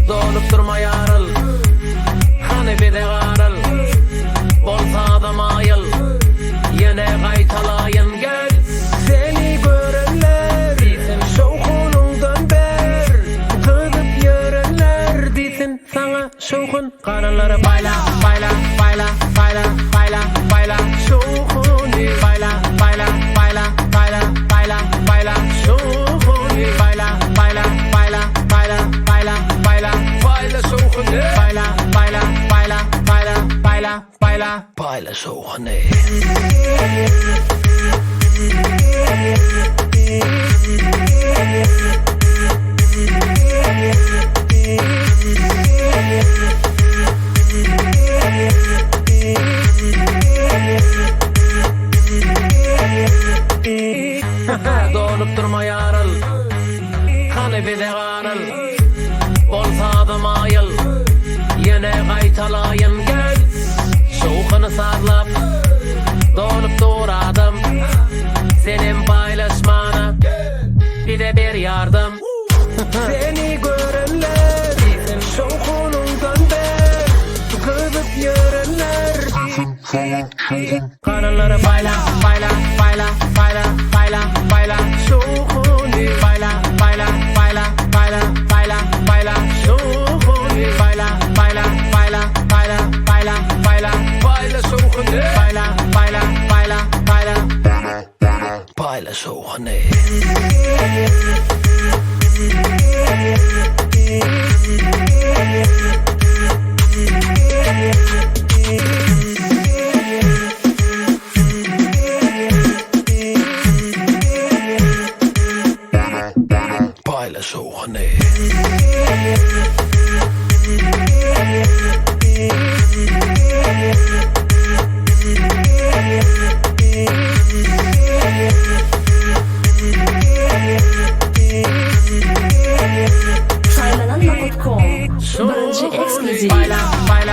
Dolup durma yarıl, hani bir de garıl. Bolsa adam ayıl, yine qaytalayın gel. Seni görenler disin şokunundan ber, kızıp yörenler disin sana şokun. Karıları bayla, bayla, bayla, bayla, bayla, bayla, şokun. Bayla, bayla, bayla, bayla, bayla, bayla, şokun. Bayla, bayla, bayla, bayla, bayla, bayla, bayla, şokun. Bayla, bayla, bayla, bayla, bayla, bayla, bayla, şokun. Dolup durma yarıl, hani bir de garıl. Bolsa adam ayıl, yine qaytalayın gel. Şokunu sarlap, dolup duradım. Senin paylaşmana bir de bir yardım. Seni görenler şokunundan ber, kızıp yörenler karıları bayla, bayla, bayla, bayla, bayla, bayla, şokun. Bayla, bayla, bayla, bayla, bayla, bayla, şokun. Bayla, bayla, bayla, bayla, bayla, bayla, bayla, şokun. Bayla, bayla, bayla, bayla, bayla, şokun. Bayla, şokun. Saylananma.com Bence ekskluziv. Bayla, bayla.